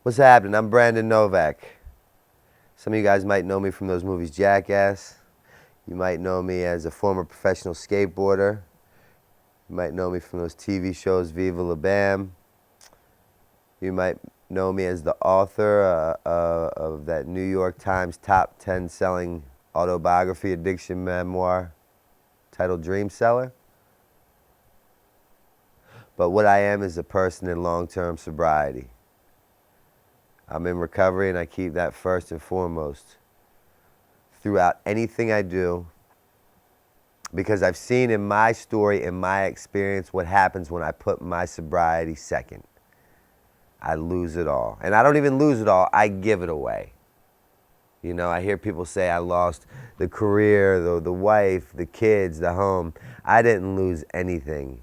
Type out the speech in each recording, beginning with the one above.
What's happening? I'm Brandon Novak. Some of you guys might know me from those movies Jackass. You might know me as a former professional skateboarder. You might know me from those TV shows Viva La Bam. You might know me as the author of that New York Times top 10 selling autobiography addiction memoir titled Dream Seller. But what I am is a person in long-term sobriety. I'm in recovery, and I keep that first and foremost throughout anything I do, because I've seen in my story, in my experience, what happens when I put my sobriety second. I lose it all. And I don't even lose it all, I give it away. You know, I hear people say I lost the career, the wife, the kids, the home. I didn't lose anything.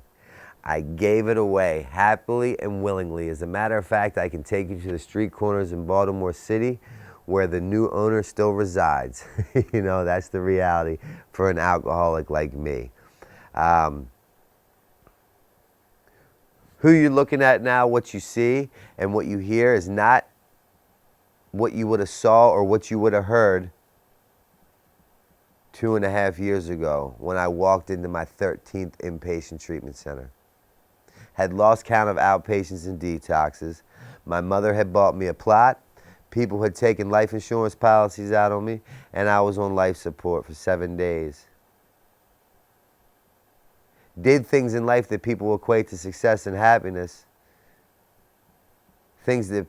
I gave it away happily and willingly. As a matter of fact, I can take you to the street corners in Baltimore City where the new owner still resides. You know, that's the reality for an alcoholic like me. Who you're looking at now, what you see and what you hear is not what you would have saw or what you would have heard 2.5 years ago when I walked into my 13th inpatient treatment center. Had lost count of outpatients and detoxes. My mother had bought me a plot. People had taken life insurance policies out on me, and I was on life support for 7 days. Did things in life that people equate to success and happiness. Things that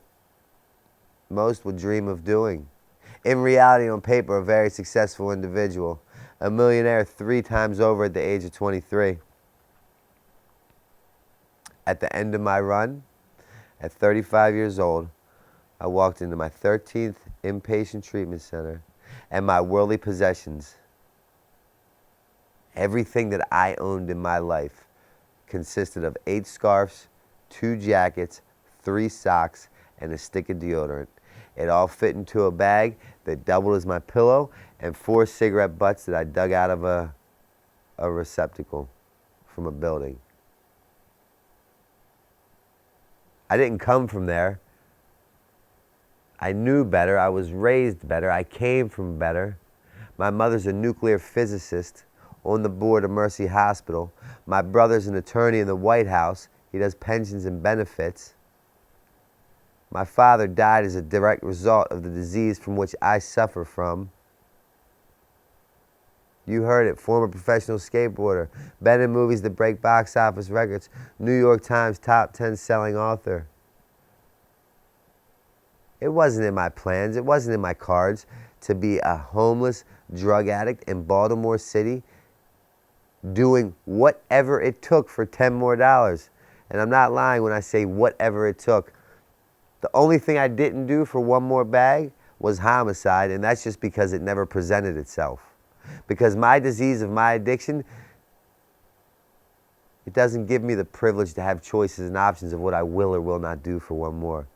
most would dream of doing. In reality, on paper, a very successful individual. A millionaire 3 times over at the age of 23. At the end of my run, at 35 years old, I walked into my 13th inpatient treatment center, and my worldly possessions, everything that I owned in my life, consisted of 8 scarves, 2 jackets, 3 socks, and a stick of deodorant. It all fit into a bag that doubled as my pillow, and 4 cigarette butts that I dug out of a receptacle from a building. I didn't come from there. I knew better. I was raised better. I came from better. My mother's a nuclear physicist on the board of Mercy Hospital. My brother's an attorney in the White House. He does pensions and benefits. My father died as a direct result of the disease from which I suffer from. You heard it, former professional skateboarder, been in movies that break box office records, New York Times top 10 selling author. It wasn't in my plans, it wasn't in my cards to be a homeless drug addict in Baltimore City doing whatever it took for $10 more. And I'm not lying when I say whatever it took. The only thing I didn't do for 1 more bag was homicide, and that's just because it never presented itself. Because my disease of my addiction, it doesn't give me the privilege to have choices and options of what I will or will not do for 1 more.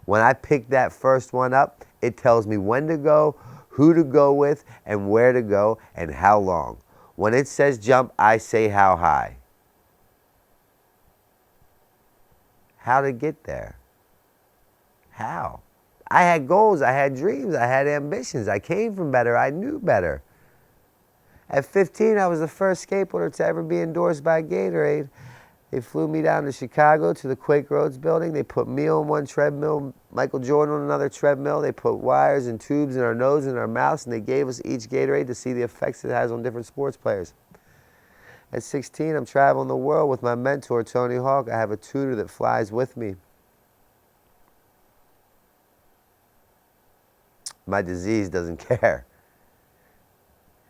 When I pick that first one up, it tells me when to go, who to go with, and where to go, and how long. When it says jump, I say how high. How to get there? How? I had goals, I had dreams, I had ambitions. I came from better, I knew better. At 15, I was the first skateboarder to ever be endorsed by Gatorade. They flew me down to Chicago to the Quake Roads building. They put me on one treadmill, Michael Jordan on another treadmill. They put wires and tubes in our nose and our mouths, and they gave us each Gatorade to see the effects it has on different sports players. At 16, I'm traveling the world with my mentor, Tony Hawk. I have a tutor that flies with me. My disease doesn't care.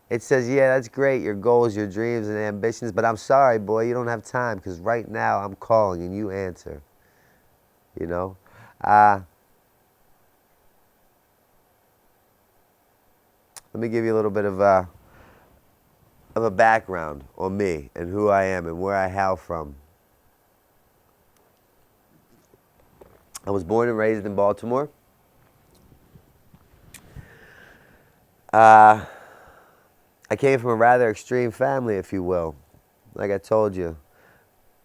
It says, yeah, that's great, your goals, your dreams and ambitions, but I'm sorry, boy, you don't have time, because right now I'm calling and you answer. You know? Let me give you a little bit of a background on me and who I am and where I hail from. I was born and raised in Baltimore. I came from a rather extreme family, if you will. Like I told you,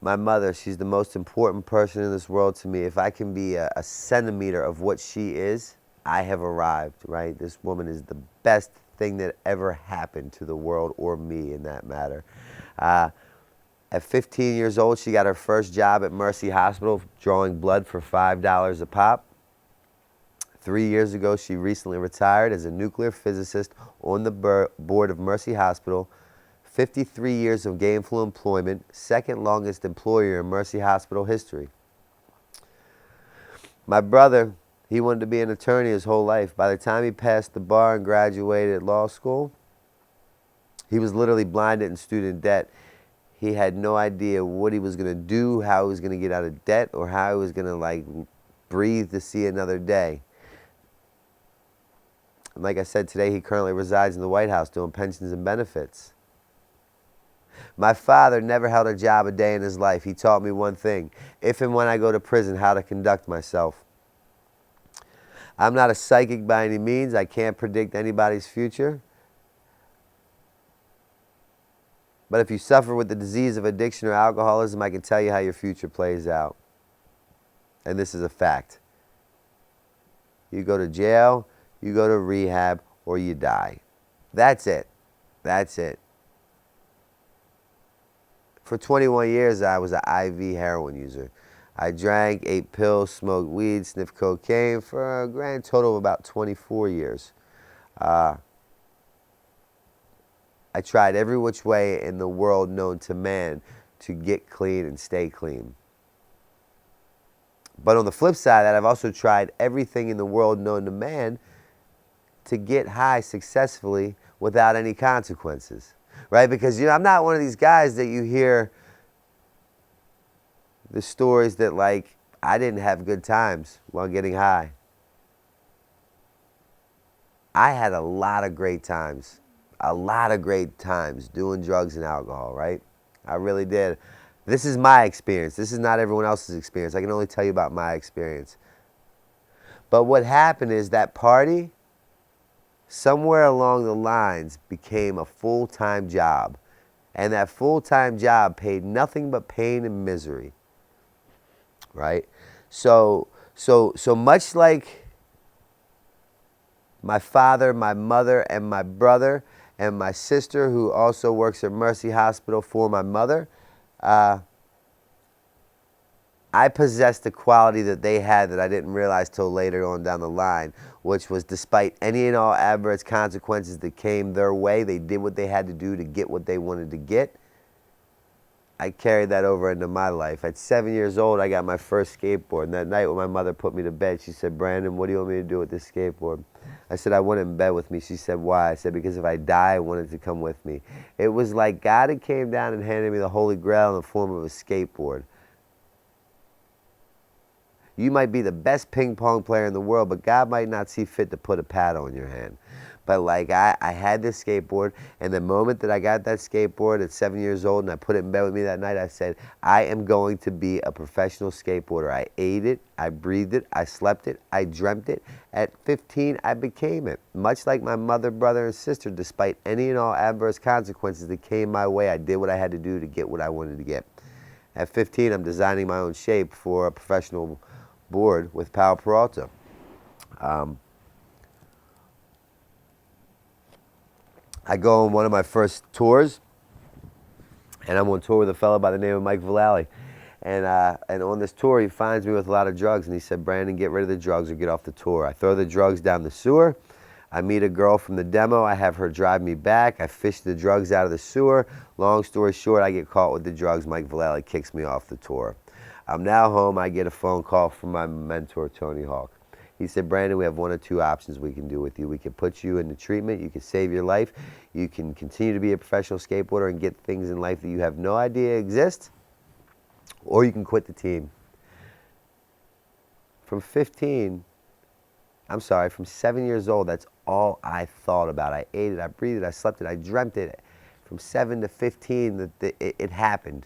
My mother, she's the most important person in this world to me. If I can be a centimeter of what she is, I have arrived, right? This woman is the best thing that ever happened to the world, or me in that matter. At 15 years old, she got her first job at Mercy Hospital drawing blood for $5 a pop. 3 years ago, she recently retired as a nuclear physicist on the board of Mercy Hospital. 53 years of gainful employment, second longest employer in Mercy Hospital history. My brother, he wanted to be an attorney his whole life. By the time he passed the bar and graduated law school, he was literally blinded in student debt. He had no idea what he was going to do, how he was going to get out of debt, or how he was going to breathe to see another day. And like I said, today he currently resides in the White House doing pensions and benefits. My father never held a job a day in his life. He taught me one thing: if and when I go to prison, how to conduct myself. I'm not a psychic by any means. I can't predict anybody's future. But if you suffer with the disease of addiction or alcoholism, I can tell you how your future plays out. And this is a fact. You go to jail, you go to rehab, or you die. That's it. That's it. For 21 years, I was an IV heroin user. I drank, ate pills, smoked weed, sniffed cocaine for a grand total of about 24 years. I tried every which way in the world known to man to get clean and stay clean. But on the flip side of that, I've also tried everything in the world known to man to get high successfully without any consequences. Right? Because, I'm not one of these guys that you hear the stories that, I didn't have good times while getting high. I had a lot of great times. A lot of great times doing drugs and alcohol, right? I really did. This is my experience. This is not everyone else's experience. I can only tell you about my experience. But what happened is that party, somewhere along the lines, became a full-time job. And that full-time job paid nothing but pain and misery. Right? So much like my father, my mother, and my brother, and my sister, who also works at Mercy Hospital for my mother, I possessed a quality that they had that I didn't realize till later on down the line, which was, despite any and all adverse consequences that came their way, they did what they had to do to get what they wanted to get. I carried that over into my life. At 7 years old, I got my first skateboard. And that night when my mother put me to bed, she said, "Brandon, what do you want me to do with this skateboard?" I said, "I want it in bed with me." She said, "Why?" I said, "Because if I die, I want it to come with me." It was like God had came down and handed me the Holy Grail in the form of a skateboard. You might be the best ping pong player in the world, but God might not see fit to put a paddle in your hand. But I had this skateboard, and the moment that I got that skateboard at 7 years old and I put it in bed with me that night, I said, I am going to be a professional skateboarder. I ate it, I breathed it, I slept it, I dreamt it. At 15, I became it. Much like my mother, brother, and sister, despite any and all adverse consequences that came my way, I did what I had to do to get what I wanted to get. At 15, I'm designing my own shape for a professional board with Pal Peralta. I go on one of my first tours, and I'm on tour with a fellow by the name of Mike Vallely. And on this tour, he finds me with a lot of drugs, and he said, "Brandon, get rid of the drugs or get off the tour." I throw the drugs down the sewer. I meet a girl from the demo. I have her drive me back. I fish the drugs out of the sewer. Long story short, I get caught with the drugs. Mike Vallely kicks me off the tour. I'm now home. I get a phone call from my mentor, Tony Hawk. He said, "Brandon, we have one of two options we can do with you. We can put you into treatment. You can save your life. You can continue to be a professional skateboarder and get things in life that you have no idea exist, or you can quit the team." From 7 years old, that's all I thought about. I ate it, I breathed it, I slept it, I dreamt it. From 7 to 15, it happened.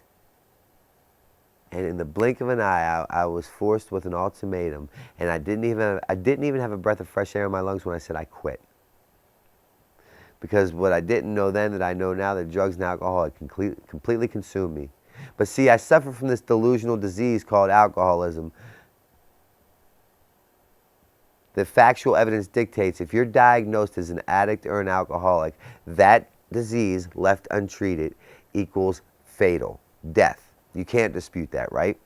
And in the blink of an eye, I was forced with an ultimatum, and I didn't even have a breath of fresh air in my lungs when I said I quit. Because what I didn't know then that I know now, that drugs and alcohol had completely consumed me. But see, I suffer from this delusional disease called alcoholism. The factual evidence dictates if you're diagnosed as an addict or an alcoholic, that disease left untreated equals fatal, death. You can't dispute that, right?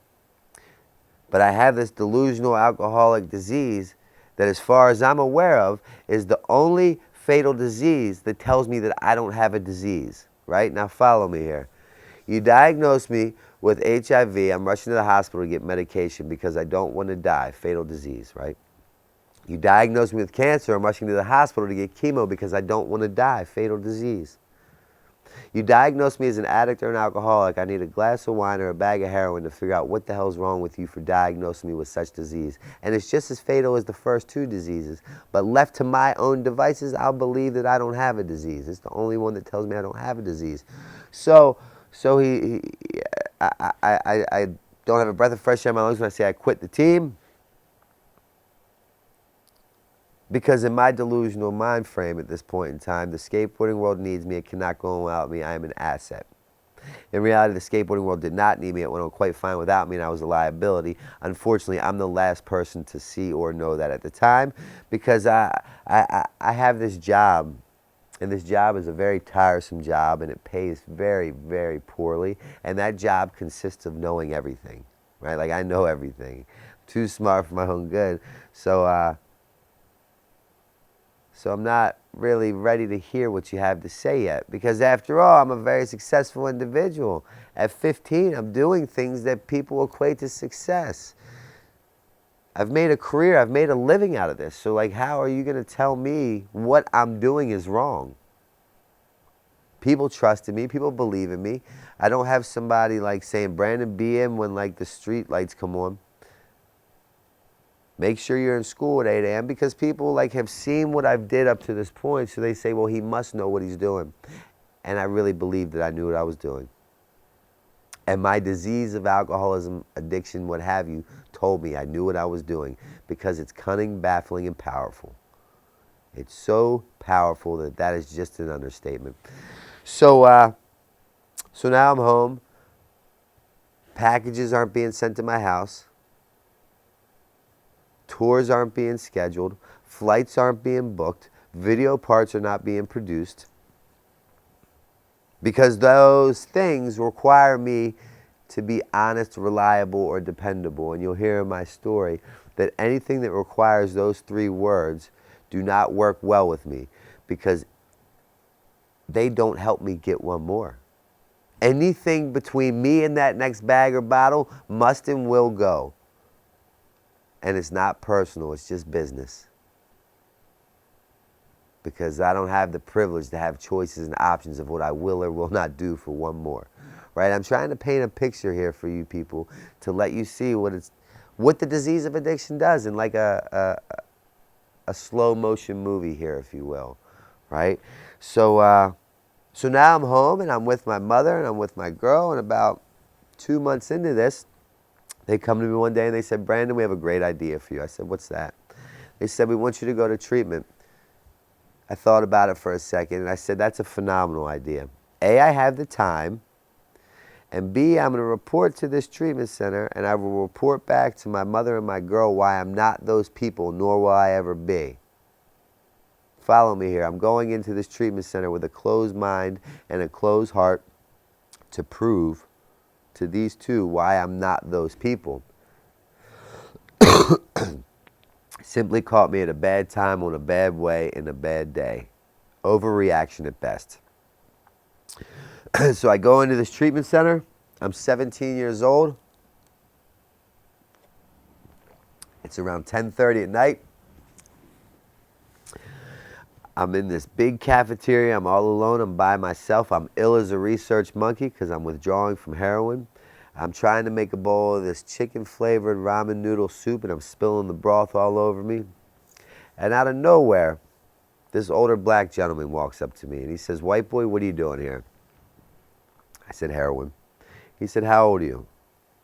But I have this delusional alcoholic disease that, as far as I'm aware of, is the only fatal disease that tells me that I don't have a disease, right? Now follow me here. You diagnose me with HIV, I'm rushing to the hospital to get medication because I don't want to die, fatal disease, right? You diagnose me with cancer, I'm rushing to the hospital to get chemo because I don't want to die, fatal disease. You diagnose me as an addict or an alcoholic, I need a glass of wine or a bag of heroin to figure out what the hell's wrong with you for diagnosing me with such disease. And it's just as fatal as the first two diseases. But left to my own devices, I'll believe that I don't have a disease. It's the only one that tells me I don't have a disease. I don't have a breath of fresh air in my lungs when I say I quit the team. Because in my delusional mind frame at this point in time, the skateboarding world needs me. It cannot go without me. I am an asset. In reality, the skateboarding world did not need me. It went on quite fine without me, and I was a liability. Unfortunately, I'm the last person to see or know that at the time because I have this job, and this job is a very tiresome job, and it pays very, very poorly. And that job consists of knowing everything, right? Like, I know everything. I'm too smart for my own good. So I'm not really ready to hear what you have to say yet. Because after all, I'm a very successful individual. At 15, I'm doing things that people equate to success. I've made a career, I've made a living out of this. So like, how are you going to tell me what I'm doing is wrong? People trust in me, people believe in me. I don't have somebody like saying, Brandon, be in when like the street lights come on. Make sure you're in school at 8 a.m. because people like have seen what I've did up to this point, so they say, well, he must know what he's doing. And I really believed that I knew what I was doing. And my disease of alcoholism, addiction, what have you, told me I knew what I was doing because it's cunning, baffling, and powerful. It's so powerful that that is just an understatement. So now I'm home. Packages aren't being sent to my house. Tours aren't being scheduled, flights aren't being booked, video parts are not being produced, because those things require me to be honest, reliable, or dependable. And you'll hear in my story that anything that requires those three words do not work well with me because they don't help me get one more. Anything between me and that next bag or bottle must and will go. And it's not personal, it's just business. Because I don't have the privilege to have choices and options of what I will or will not do for one more. Right? I'm trying to paint a picture here for you people to let you see what the disease of addiction does in like a slow motion movie here, if you will. Right? So now I'm home and I'm with my mother and I'm with my girl, and about 2 months into this, they come to me one day and they said, Brandon, we have a great idea for you. I said, what's that? They said, we want you to go to treatment. I thought about it for a second and I said, that's a phenomenal idea. A, I have the time, and B, I'm going to report to this treatment center and I will report back to my mother and my girl why I'm not those people, nor will I ever be. Follow me here. I'm going into this treatment center with a closed mind and a closed heart to prove to these two why I'm not those people. Simply caught me at a bad time, on a bad way, in a bad day. Overreaction at best. So I go into this treatment center. I'm 17 years old. It's around 10:30 at night. I'm in this big cafeteria. I'm all alone. I'm by myself. I'm ill as a research monkey because I'm withdrawing from heroin. I'm trying to make a bowl of this chicken-flavored ramen noodle soup, and I'm spilling the broth all over me. And out of nowhere, this older black gentleman walks up to me, and he says, white boy, what are you doing here? I said, heroin. He said, how old are you?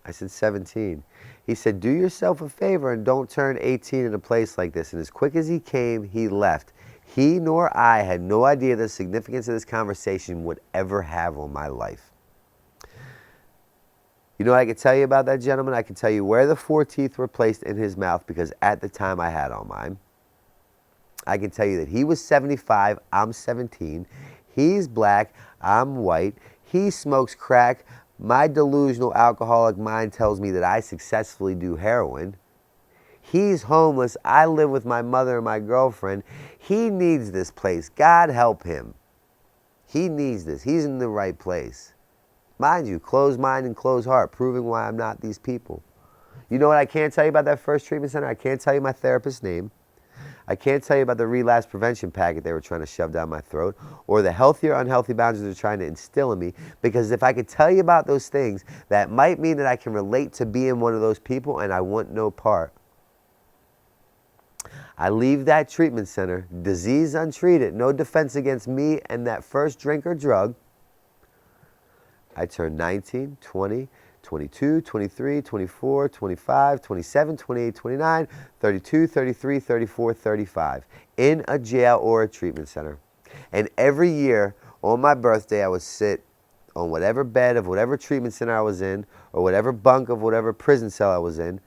I said, 17. He said, do yourself a favor and don't turn 18 in a place like this. And as quick as he came, he left. He nor I had no idea the significance of this conversation would ever have on my life. You know what I can tell you about that gentleman? I can tell you where the 4 teeth were placed in his mouth, because at the time I had all mine. I can tell you that he was 75, I'm 17. He's black, I'm white. He smokes crack. My delusional alcoholic mind tells me that I successfully do heroin. He's homeless. I live with my mother and my girlfriend. He needs this place. God help him. He needs this. He's in the right place. Mind you, closed mind and closed heart, proving why I'm not these people. You know what I can't tell you about that first treatment center? I can't tell you my therapist's name. I can't tell you about the relapse prevention packet they were trying to shove down my throat, or the healthy or unhealthy boundaries they're trying to instill in me, because if I could tell you about those things, that might mean that I can relate to being one of those people, and I want no part. I leave that treatment center, disease untreated, no defense against me and that first drink or drug. I turned 19, 20, 22, 23, 24, 25, 27, 28, 29, 32, 33, 34, 35 in a jail or a treatment center. And every year on my birthday, I would sit on whatever bed of whatever treatment center I was in, or whatever bunk of whatever prison cell I was in,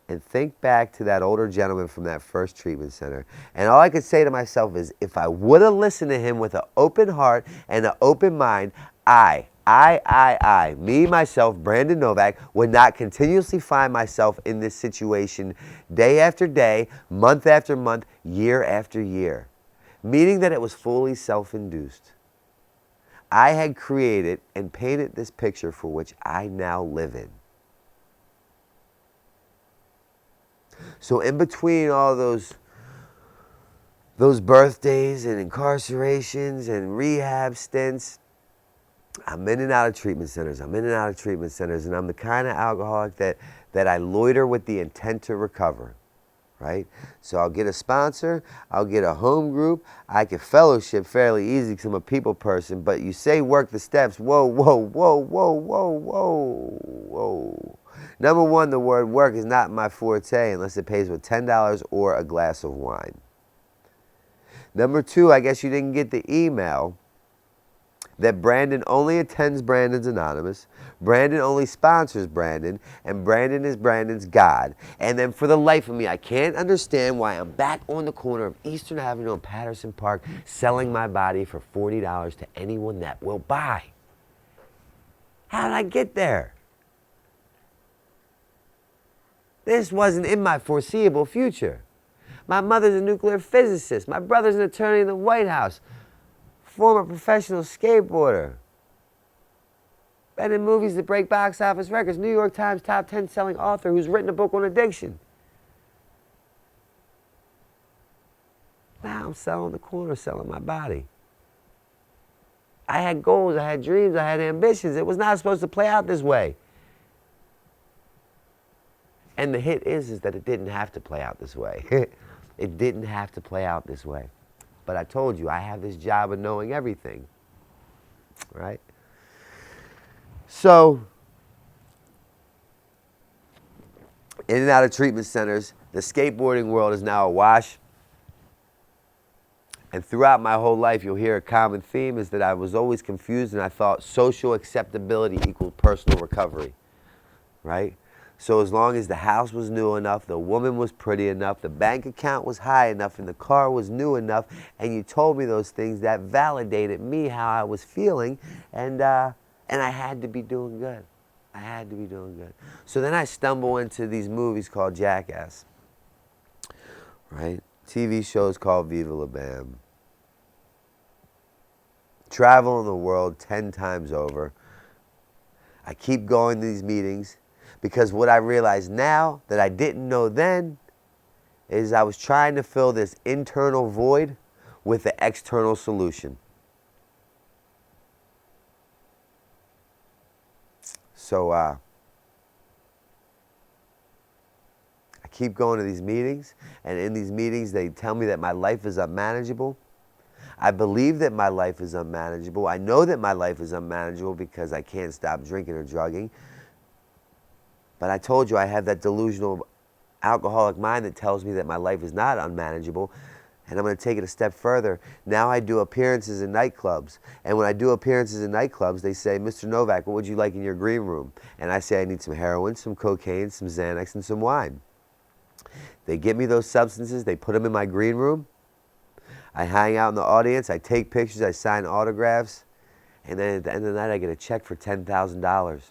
and think back to that older gentleman from that first treatment center. And all I could say to myself is, if I would have listened to him with an open heart and an open mind, me, myself, Brandon Novak, would not continuously find myself in this situation day after day, month after month, year after year. Meaning that it was fully self-induced. I had created and painted this picture for which I now live in. So in between all those birthdays and incarcerations and rehab stints, I'm in and out of treatment centers. I'm in and out of treatment centers, and I'm the kind of alcoholic that I loiter with the intent to recover, right? So I'll get a sponsor, I'll get a home group, I can fellowship fairly easy because I'm a people person, but you say work the steps, whoa, whoa, whoa, whoa, whoa, whoa, whoa. Number one, the word work is not my forte unless it pays with $10 or a glass of wine. Number two, I guess you didn't get the email that Brandon only attends Brandon's Anonymous, Brandon only sponsors Brandon, and Brandon is Brandon's God. And then for the life of me, I can't understand why I'm back on the corner of Eastern Avenue and Patterson Park selling my body for $40 to anyone that will buy. How did I get there? This wasn't in my foreseeable future. My mother's a nuclear physicist. My brother's an attorney in the White House. Former professional skateboarder. Been in movies that break box office records. New York Times top 10 selling author who's written a book on addiction. Now I'm selling the corner, selling my body. I had goals, I had dreams, I had ambitions. It was not supposed to play out this way. And the hit is that it didn't have to play out this way. It didn't have to play out this way. But I told you, I have this job of knowing everything, right? So, in and out of treatment centers, the skateboarding world is now awash. And throughout my whole life, you'll hear a common theme is that I was always confused and I thought social acceptability equaled personal recovery, right? So as long as the house was new enough, the woman was pretty enough, the bank account was high enough, and the car was new enough, and you told me those things, that validated me how I was feeling, and I had to be doing good. I had to be doing good. So then I stumble into these movies called Jackass, right? TV shows called Viva La Bam. Travel in the world 10 times over. I keep going to these meetings. Because what I realize now that I didn't know then is I was trying to fill this internal void with an external solution. So I keep going to these meetings, and in these meetings they tell me that my life is unmanageable. I believe that my life is unmanageable. I know that my life is unmanageable because I can't stop drinking or drugging. But I told you I have that delusional alcoholic mind that tells me that my life is not unmanageable. And I'm going to take it a step further. Now I do appearances in nightclubs. And when I do appearances in nightclubs, they say, Mr. Novak, what would you like in your green room? And I say, I need some heroin, some cocaine, some Xanax, and some wine. They give me those substances. They put them in my green room. I hang out in the audience. I take pictures. I sign autographs. And then at the end of the night, I get a check for $10,000.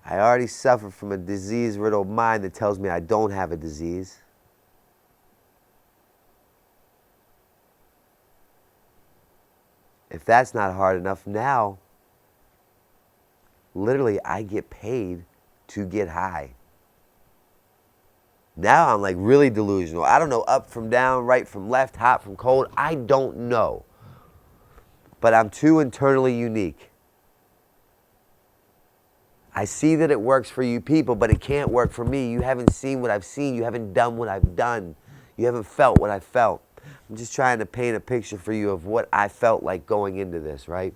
I already suffer from a disease-riddled mind that tells me I don't have a disease. If that's not hard enough, now, literally, I get paid to get high. Now I'm like really delusional. I don't know up from down, right from left, hot from cold. I don't know. But I'm too internally unique. I see that it works for you people, but it can't work for me. You haven't seen what I've seen. You haven't done what I've done. You haven't felt what I felt. I'm just trying to paint a picture for you of what I felt like going into this, right?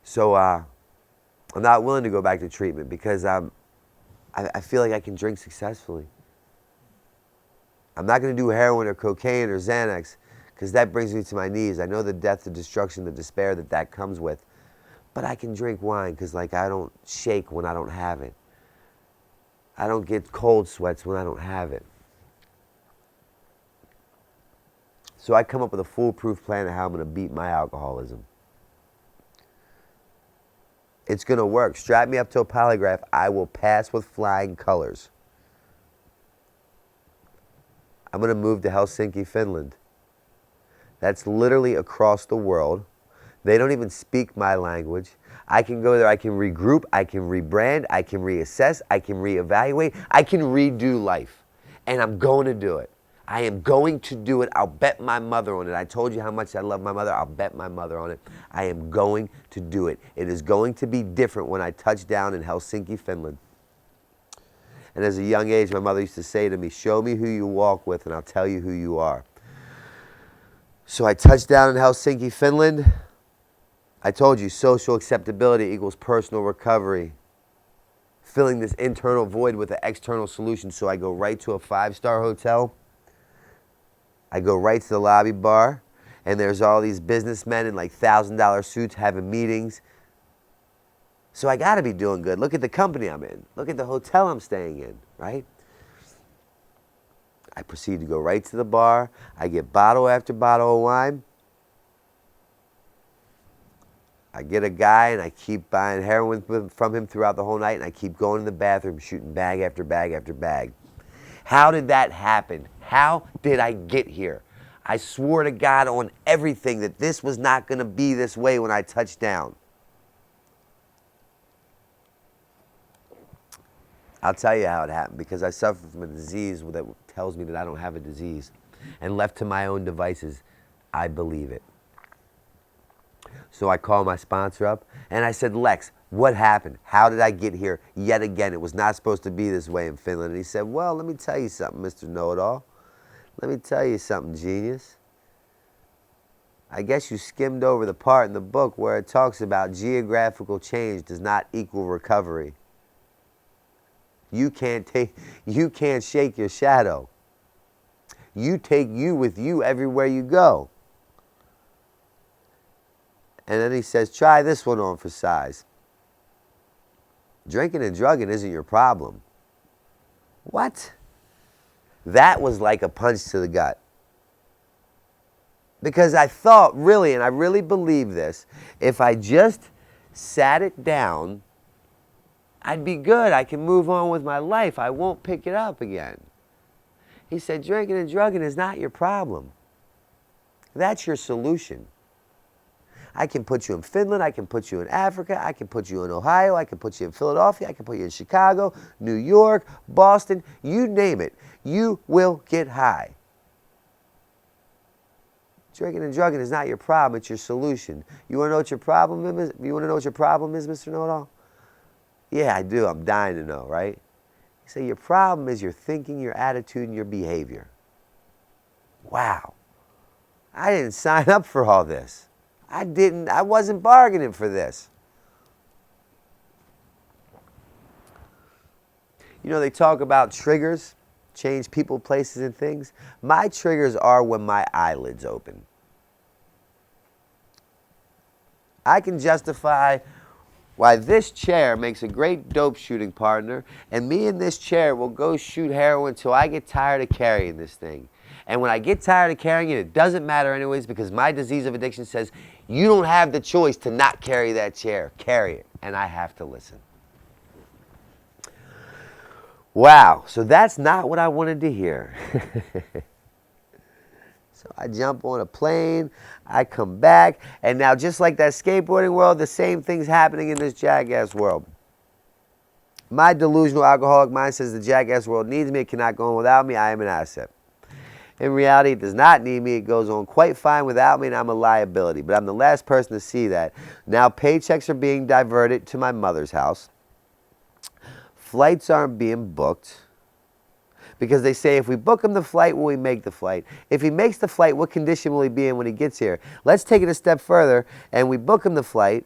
So I'm not willing to go back to treatment because I feel like I can drink successfully. I'm not going to do heroin or cocaine or Xanax because that brings me to my knees. I know the death, the destruction, the despair that comes with. But I can drink wine because like I don't shake when I don't have it. I don't get cold sweats when I don't have it. So I come up with a foolproof plan of how I'm going to beat my alcoholism. It's going to work. Strap me up to a polygraph. I will pass with flying colors. I'm going to move to Helsinki, Finland. That's literally across the world. They don't even speak my language. I can go there, I can regroup, I can rebrand, I can reassess, I can reevaluate, I can redo life. And I'm going to do it. I am going to do it. I'll bet my mother on it. I told you how much I love my mother. I'll bet my mother on it. I am going to do it. It is going to be different when I touch down in Helsinki, Finland. And as a young age, my mother used to say to me, show me who you walk with and I'll tell you who you are. So I touched down in Helsinki, Finland. I told you, social acceptability equals personal recovery. Filling this internal void with an external solution. So I go right to a 5-star hotel. I go right to the lobby bar. And there's all these businessmen in like $1,000 suits having meetings. So I got to be doing good. Look at the company I'm in. Look at the hotel I'm staying in, right? I proceed to go right to the bar. I get bottle after bottle of wine. I get a guy and I keep buying heroin from him throughout the whole night, and I keep going to the bathroom shooting bag after bag after bag. How did that happen? How did I get here? I swore to God on everything that this was not going to be this way when I touched down. I'll tell you how it happened, because I suffer from a disease that tells me that I don't have a disease. And left to my own devices, I believe it. So I called my sponsor up and I said, Lex, what happened? How did I get here yet again? It was not supposed to be this way in Finland. And he said, well, let me tell you something, Mr. Know-It-All. Let me tell you something, genius. I guess you skimmed over the part in the book where it talks about geographical change does not equal recovery. You can't shake your shadow. You take you with you everywhere you go. And then he says, try this one on for size. Drinking and drugging isn't your problem. What? That was like a punch to the gut. Because I thought, really, and I really believe this, if I just sat it down, I'd be good. I can move on with my life. I won't pick it up again. He said, drinking and drugging is not your problem. That's your solution. I can put you in Finland, I can put you in Africa, I can put you in Ohio, I can put you in Philadelphia, I can put you in Chicago, New York, Boston, you name it. You will get high. Drinking and drugging is not your problem, it's your solution. You want to know what your problem is? You want to know what your problem is, Mr. Know-It-All? Yeah, I do. I'm dying to know, right? You say your problem is your thinking, your attitude, and your behavior. Wow. I didn't sign up for all this. I wasn't bargaining for this. You know, they talk about triggers, change people, places, and things. My triggers are when my eyelids open. I can justify why this chair makes a great dope shooting partner, and me in this chair will go shoot heroin until I get tired of carrying this thing. And when I get tired of carrying it, it doesn't matter anyways, because my disease of addiction says you don't have the choice to not carry that chair. Carry it. And I have to listen. Wow, so that's not what I wanted to hear. So I jump on a plane, I come back, and now just like that skateboarding world, the same thing's happening in this jackass world. My delusional alcoholic mind says the jackass world needs me, it cannot go on without me, I am an asset. In reality, it does not need me, it goes on quite fine without me, and I'm a liability. But I'm the last person to see that. Now paychecks are being diverted to my mother's house. Flights aren't being booked. Because they say, if we book him the flight, will he make the flight? If he makes the flight, what condition will he be in when he gets here? Let's take it a step further, and we book him the flight,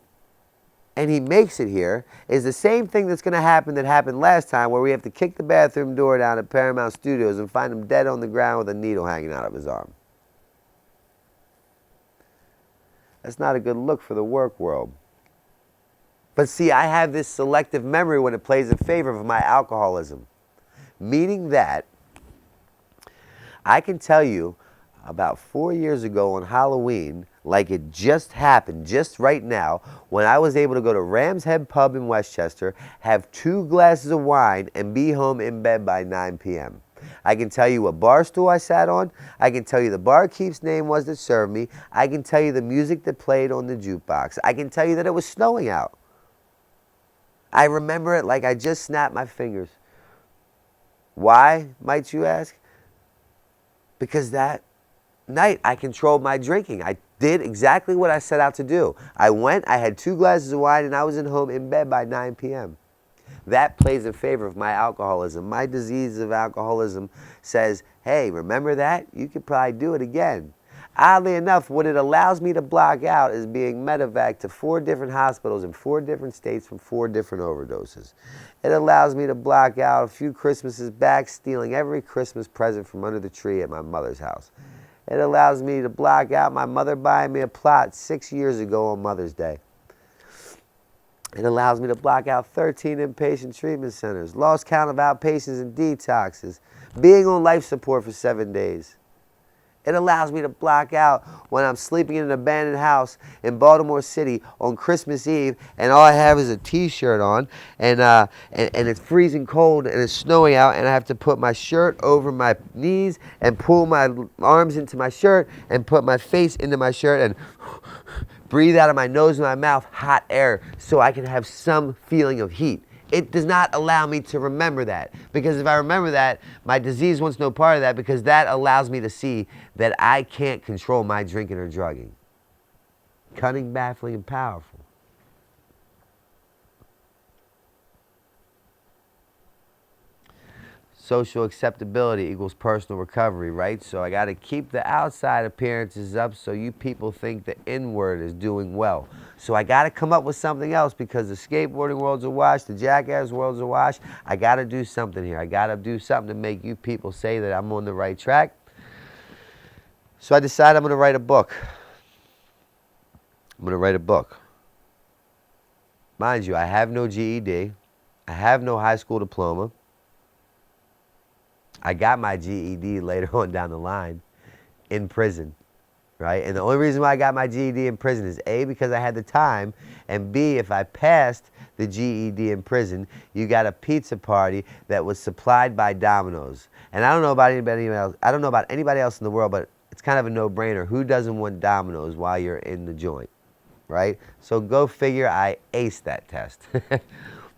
and he makes it here, is the same thing that's going to happen that happened last time, where we have to kick the bathroom door down at Paramount Studios and find him dead on the ground with a needle hanging out of his arm. That's not a good look for the work world. But see, I have this selective memory when it plays in favor of my alcoholism. Meaning that I can tell you about 4 years ago on Halloween, like it just happened, just right now, when I was able to go to Ram's Head Pub in Westchester, have 2 glasses of wine, and be home in bed by 9 p.m. I can tell you what bar stool I sat on. I can tell you the barkeep's name was that served me. I can tell you the music that played on the jukebox. I can tell you that it was snowing out. I remember it like I just snapped my fingers. Why, might you ask? Because that night I controlled my drinking. I did exactly what I set out to do. I went, I had 2 glasses of wine, and I was home in bed by 9 p.m. That plays in favor of my alcoholism. My disease of alcoholism says, hey, remember that? You could probably do it again. Oddly enough, what it allows me to block out is being medevaced to 4 different hospitals in 4 different states from 4 different overdoses. It allows me to block out a few Christmases back, stealing every Christmas present from under the tree at my mother's house. It allows me to block out my mother buying me a plot 6 years ago on Mother's Day. It allows me to block out 13 inpatient treatment centers, lost count of outpatients and detoxes, being on life support for 7 days. It allows me to block out when I'm sleeping in an abandoned house in Baltimore City on Christmas Eve, and all I have is a t-shirt on, and it's freezing cold and it's snowing out, and I have to put my shirt over my knees and pull my arms into my shirt and put my face into my shirt and breathe out of my nose and my mouth hot air so I can have some feeling of heat. It does not allow me to remember that, because if I remember that, my disease wants no part of that, because that allows me to see that I can't control my drinking or drugging. Cunning, baffling, and powerful. Social acceptability equals personal recovery, right? So I got to keep the outside appearances up so you people think the inward is doing well. So I got to come up with something else, because the skateboarding world's a wash, the jackass world's a wash. I got to do something here. I got to do something to make you people say that I'm on the right track. So I decided I'm going to write a book. I'm going to write a book. Mind you, I have no GED. I have no high school diploma. I got my GED later on down the line in prison, right? And the only reason why I got my GED in prison is A, because I had the time, and B, if I passed the GED in prison, you got a pizza party that was supplied by Domino's. And I don't know about anybody else. I don't know about anybody else in the world, but it's kind of a no-brainer. Who doesn't want Domino's while you're in the joint, right? So go figure, I aced that test.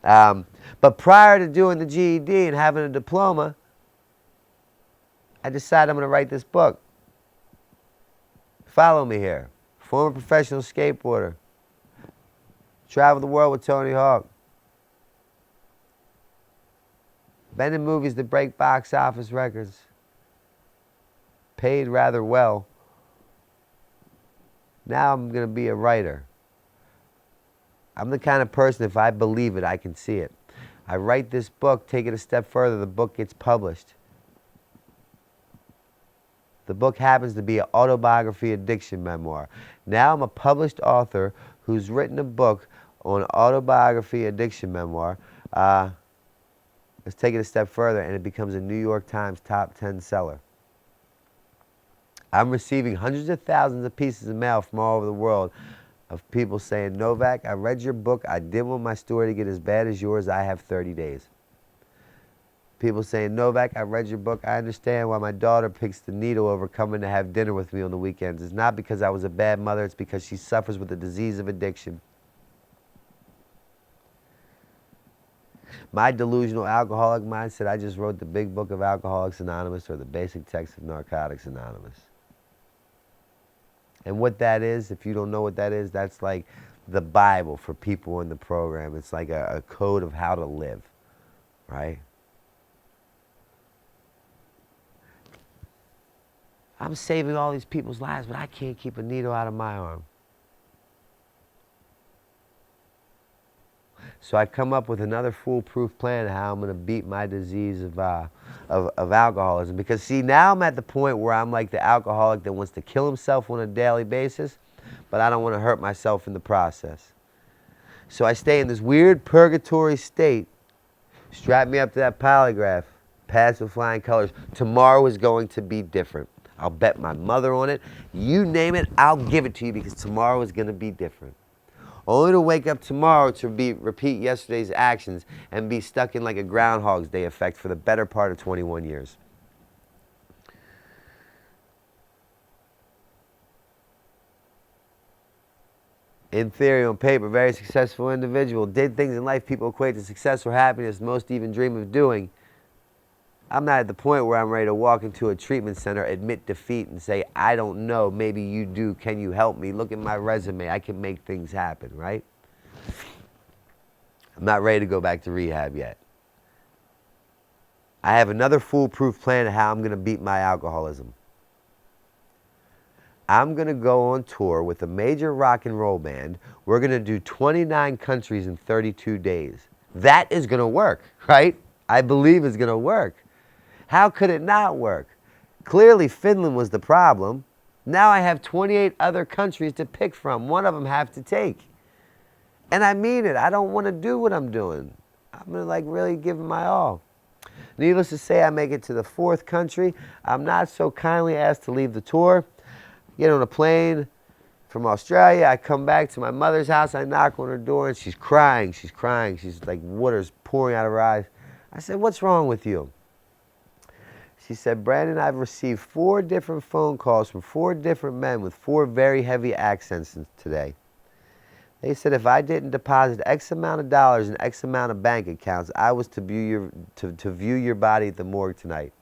But prior to doing the GED and having a diploma, I decided I'm going to write this book. Follow me here. Former professional skateboarder. Traveled the world with Tony Hawk. Been in movies that break box office records. Paid rather well. Now I'm going to be a writer. I'm the kind of person, if I believe it, I can see it. I write this book, take it a step further, the book gets published. The book happens to be an autobiography addiction memoir. Now I'm a published author who's written a book on autobiography addiction memoir. Let's take it a step further, and it becomes a New York Times top 10 seller. I'm receiving hundreds of thousands of pieces of mail from all over the world of people saying, Novak, I read your book. I didn't want my story to get as bad as yours. I have 30 days. People saying, Novak, I read your book. I understand why my daughter picks the needle over coming to have dinner with me on the weekends. It's not because I was a bad mother. It's because she suffers with the disease of addiction. My delusional alcoholic mind said I just wrote the big book of Alcoholics Anonymous or the basic text of Narcotics Anonymous. And what that is, if you don't know what that is, that's like the Bible for people in the program. It's like a code of how to live, right? I'm saving all these people's lives, but I can't keep a needle out of my arm. So I come up with another foolproof plan of how I'm going to beat my disease of alcoholism. Because see, now I'm at the point where I'm like the alcoholic that wants to kill himself on a daily basis, but I don't want to hurt myself in the process. So I stay in this weird purgatory state. Strap me up to that polygraph. Pass with flying colors. Tomorrow is going to be different. I'll bet my mother on it. You name it, I'll give it to you because tomorrow is going to be different. Only to wake up tomorrow to repeat yesterday's actions and be stuck in like a Groundhog's Day effect for the better part of 21 years. In theory, on paper, very successful individual, did things in life people equate to success or happiness most even dream of doing. I'm not at the point where I'm ready to walk into a treatment center, admit defeat, and say, I don't know, maybe you do, can you help me? Look at my resume, I can make things happen, right? I'm not ready to go back to rehab yet. I have another foolproof plan of how I'm going to beat my alcoholism. I'm going to go on tour with a major rock and roll band. We're going to do 29 countries in 32 days. That is going to work, right? I believe it's going to work. How could it not work? Clearly, Finland was the problem. Now I have 28 other countries to pick from. One of them I have to take. And I mean it. I don't want to do what I'm doing. I'm going to like really give it my all. Needless to say, I make it to the 4th country. I'm not so kindly asked to leave the tour. Get on a plane from Australia. I come back to my mother's house. I knock on her door and she's crying. She's crying. She's like water's pouring out of her eyes. I said, what's wrong with you? She said, Brandon, I've received 4 different phone calls from 4 different men with 4 very heavy accents today. They said if I didn't deposit X amount of dollars in X amount of bank accounts, I was to view your body at the morgue tonight.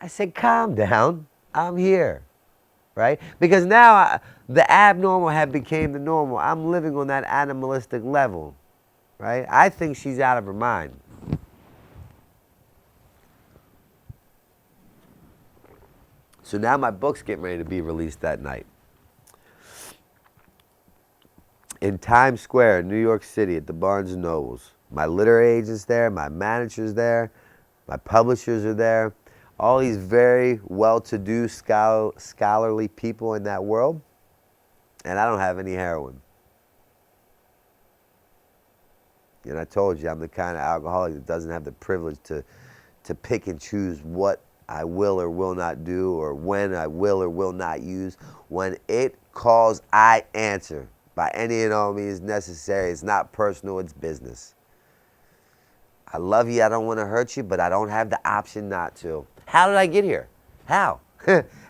I said, calm down. I'm here, right? Because now the abnormal had became the normal. I'm living on that animalistic level, right? I think she's out of her mind. So now my book's getting ready to be released that night. In Times Square, New York City, at the Barnes & Nobles. My literary agent's there, my manager's there, my publishers are there. All these very well-to-do, scholarly people in that world. And I don't have any heroin. And I told you, I'm the kind of alcoholic that doesn't have the privilege to pick and choose what I will or will not do, or when I will or will not use. When it calls, I answer. By any and all means necessary. It's not personal, it's business. I love you, I don't want to hurt you, but I don't have the option not to. How did I get here? How?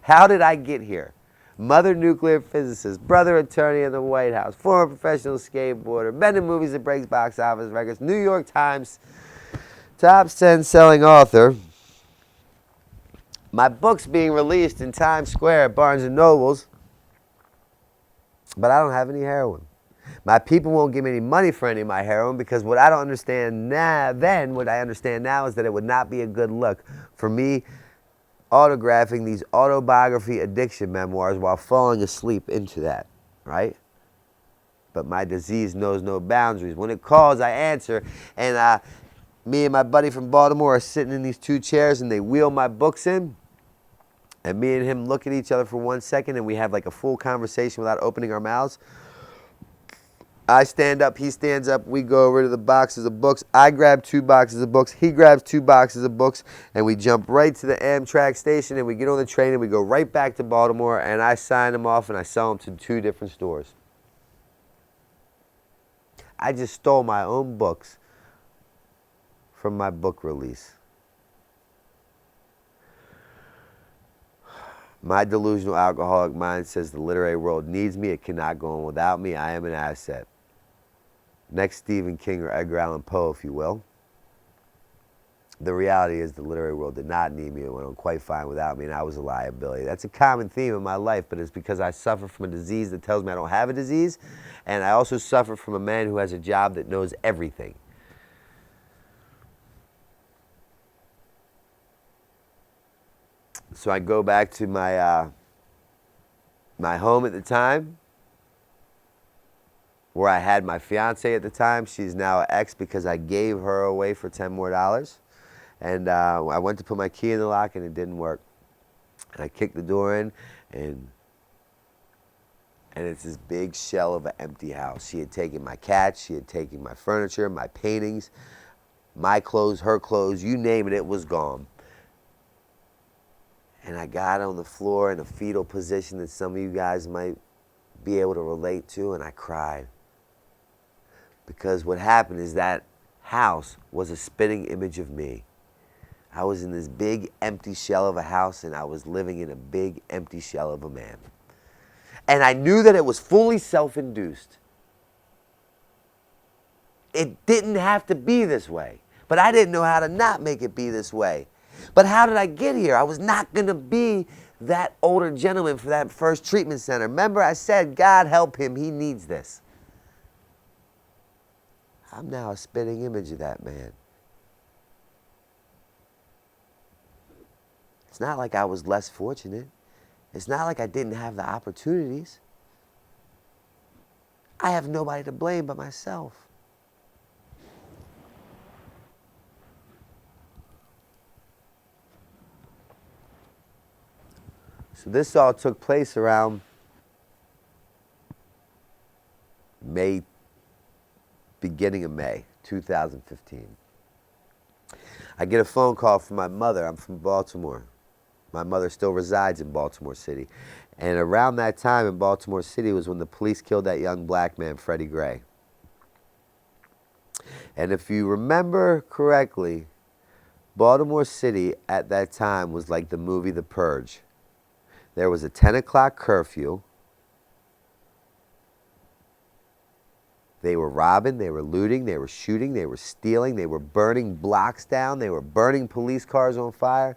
How did I get here? Mother nuclear physicist, brother attorney in the White House, former professional skateboarder, been in movies that breaks box office records, New York Times top 10 selling author. My book's being released in Times Square at Barnes & Nobles, but I don't have any heroin. My people won't give me any money for any of my heroin because what I don't understand now, what I understand now is that it would not be a good look for me autographing these autobiography addiction memoirs while falling asleep into that, right? But my disease knows no boundaries. When it calls, I answer. And me and my buddy from Baltimore are sitting in these 2 chairs, and they wheel my books in. And me and him look at each other for 1 second, and we have like a full conversation without opening our mouths. I stand up, he stands up, we go over to the boxes of books. I grab 2 boxes of books, he grabs 2 boxes of books, and we jump right to the Amtrak station, and we get on the train, and we go right back to Baltimore, and I sign them off, and I sell them to 2 different stores. I just stole my own books from my book release. My delusional alcoholic mind says the literary world needs me. It cannot go on without me. I am an asset. Next Stephen King or Edgar Allan Poe, if you will. The reality is the literary world did not need me. It went on quite fine without me, and I was a liability. That's a common theme in my life, but it's because I suffer from a disease that tells me I don't have a disease, and I also suffer from a man who has a job that knows everything. So I go back to my my home at the time, where I had my fiance at the time. She's now an ex because I gave her away for $10 more. And I went to put my key in the lock, and it didn't work. And I kicked the door in, and it's this big shell of an empty house. She had taken my cats, she had taken my furniture, my paintings, my clothes, her clothes, you name it, it was gone. And I got on the floor in a fetal position that some of you guys might be able to relate to, and I cried. Because what happened is that house was a spitting image of me. I was in this big empty shell of a house, and I was living in a big empty shell of a man. And I knew that it was fully self-induced. It didn't have to be this way, but I didn't know how to not make it be this way. But how did I get here? I was not going to be that older gentleman for that first treatment center. Remember, I said, God help him, he needs this. I'm now a spitting image of that man. It's not like I was less fortunate. It's not like I didn't have the opportunities. I have nobody to blame but myself. So this all took place around beginning of May 2015. I get a phone call from my mother. I'm from Baltimore. My mother still resides in Baltimore City. And around that time in Baltimore City was when the police killed that young black man, Freddie Gray. And if you remember correctly, Baltimore City at that time was like the movie The Purge. There was a 10 o'clock curfew. They were robbing, they were looting, they were shooting, they were stealing, they were burning blocks down, they were burning police cars on fire.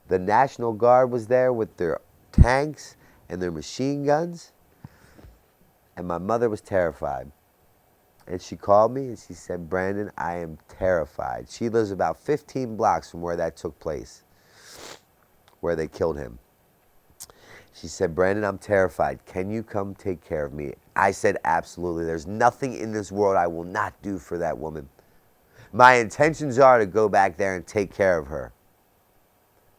The National Guard was there with their tanks and their machine guns. And my mother was terrified. And she called me and she said, Brandon, I am terrified. She lives about 15 blocks from where that took place, where they killed him. She said, Brandon, I'm terrified. Can you come take care of me? I said, absolutely. There's nothing in this world I will not do for that woman. My intentions are to go back there and take care of her.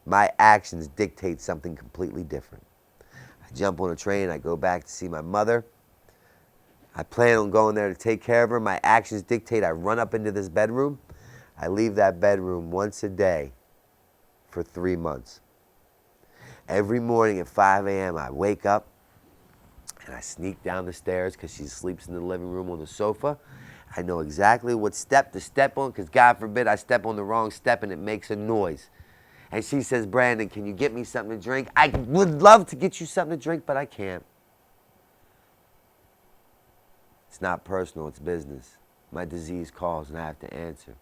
My actions dictate something completely different. I jump on a train, I go back to see my mother. I plan on going there to take care of her. My actions dictate I run up into this bedroom. I leave that bedroom once a day for 3 months. Every morning at 5 a.m. I wake up and I sneak down the stairs because she sleeps in the living room on the sofa. I know exactly what step to step on because God forbid I step on the wrong step and it makes a noise. And she says, Brandon, can you get me something to drink? I would love to get you something to drink, but I can't. It's not personal, it's business. My disease calls and I have to answer.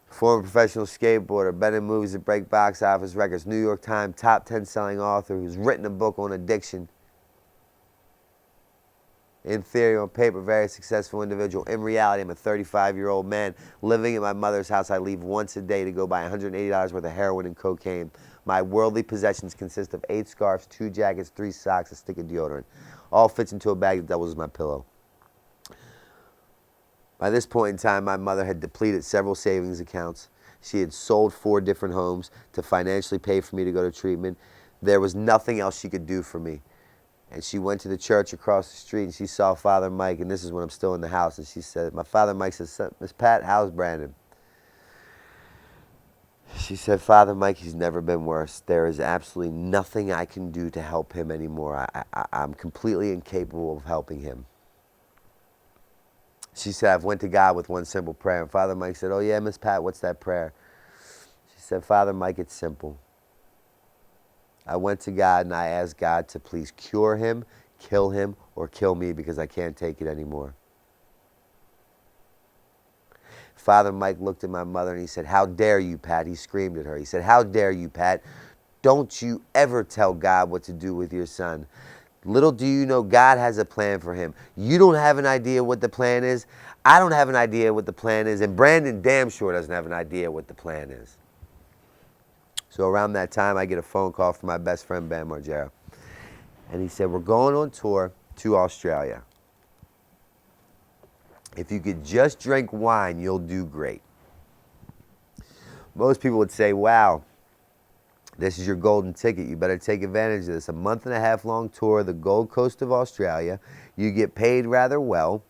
Former professional skateboarder, been in movies that break box office records, New York Times top 10 selling author who's written a book on addiction. In theory, on paper, very successful individual. In reality, I'm a 35-year-old man living in my mother's house. I leave once a day to go buy $180 worth of heroin and cocaine. My worldly possessions consist of 8 scarves, 2 jackets, 3 socks, a stick of deodorant. All fits into a bag that doubles as my pillow. By this point in time, my mother had depleted several savings accounts. She had sold 4 different homes to financially pay for me to go to treatment. There was nothing else she could do for me. And she went to the church across the street and she saw Father Mike, and this is when I'm still in the house, and she said, my Father Mike says, Miss Pat, how's Brandon? She said, Father Mike, he's never been worse. There is absolutely nothing I can do to help him anymore. I'm completely incapable of helping him. She said, I've went to God with one simple prayer. And Father Mike said, oh yeah, Miss Pat, what's that prayer? She said, Father Mike, it's simple. I went to God and I asked God to please cure him, kill him, or kill me because I can't take it anymore. Father Mike looked at my mother and he said, how dare you, Pat? He screamed at her. He said, how dare you, Pat? Don't you ever tell God what to do with your son. Little do you know, God has a plan for him. You don't have an idea what the plan is. I don't have an idea what the plan is. And Brandon damn sure doesn't have an idea what the plan is. So around that time, I get a phone call from my best friend, Bam Margera. And he said, we're going on tour to Australia. If you could just drink wine, you'll do great. Most people would say, wow, this is your golden ticket. You better take advantage of this. A 1.5 month long tour, the Gold Coast of Australia. You get paid rather well,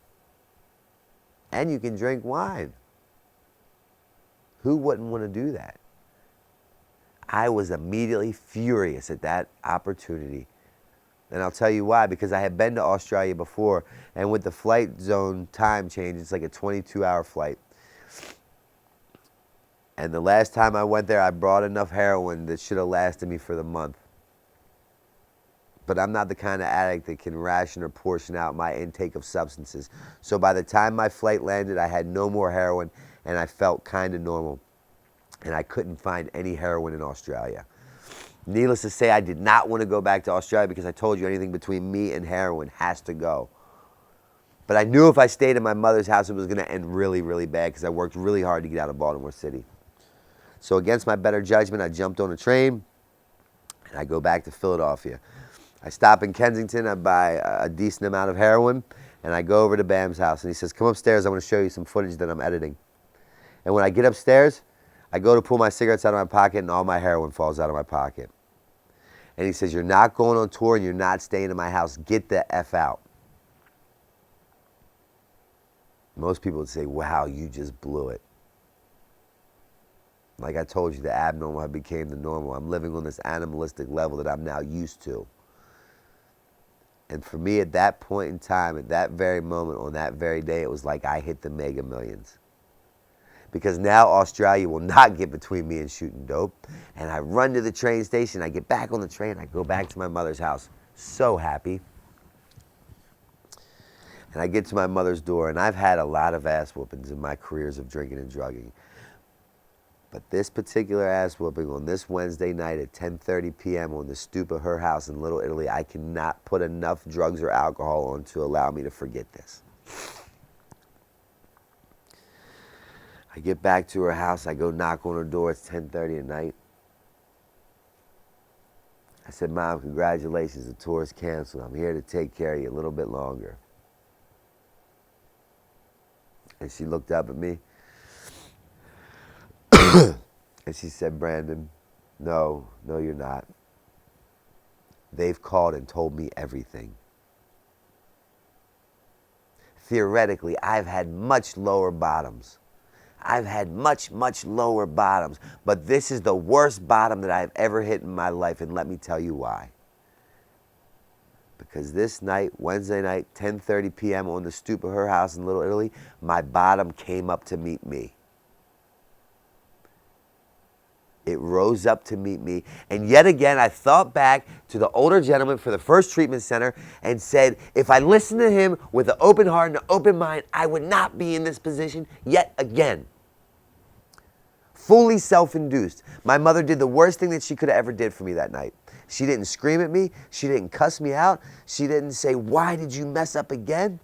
and you can drink wine. Who wouldn't want to do that? I was immediately furious at that opportunity. And I'll tell you why, because I had been to Australia before, and with the flight zone time change, it's like a 22-hour flight. And the last time I went there, I brought enough heroin that should have lasted me for the month. But I'm not the kind of addict that can ration or portion out my intake of substances. So by the time my flight landed, I had no more heroin, and I felt kind of normal. And I couldn't find any heroin in Australia. Needless to say, I did not want to go back to Australia because I told you anything between me and heroin has to go. But I knew if I stayed in my mother's house, it was going to end really, really bad because I worked really hard to get out of Baltimore City. So against my better judgment, I jumped on a train and I go back to Philadelphia. I stop in Kensington, I buy a decent amount of heroin, and I go over to Bam's house. And he says, come upstairs, I want to show you some footage that I'm editing. And when I get upstairs, I go to pull my cigarettes out of my pocket and all my heroin falls out of my pocket. And he says, you're not going on tour and you're not staying in my house. Get the F out. Most people would say, wow, you just blew it. Like I told you, the abnormal became the normal. I'm living on this animalistic level that I'm now used to. And for me at that point in time, at that very moment, on that very day, it was like I hit the Mega Millions. Because now Australia will not get between me and shooting dope. And I run to the train station, I get back on the train, I go back to my mother's house. So happy. And I get to my mother's door, and I've had a lot of ass whoopings in my careers of drinking and drugging. But this particular ass whooping on this Wednesday night at 10:30 p.m. on the stoop of her house in Little Italy, I cannot put enough drugs or alcohol on to allow me to forget this. I get back to her house, I go knock on her door, it's 10:30 at night. I said, Mom, congratulations, the tour's canceled. I'm here to take care of you a little bit longer. And she looked up at me, and she said, Brandon, no, you're not. They've called and told me everything. Theoretically, I've had much lower bottoms. I've had much, much lower bottoms, but this is the worst bottom that I've ever hit in my life, and let me tell you why. Because this night, Wednesday night, 10:30 p.m. on the stoop of her house in Little Italy, my bottom came up to meet me. It rose up to meet me, and yet again I thought back to the older gentleman for the first treatment center and said, if I listened to him with an open heart and an open mind, I would not be in this position yet again. Fully self-induced. My mother did the worst thing that she could have ever did for me that night. She didn't scream at me. She didn't cuss me out. She didn't say, why did you mess up again?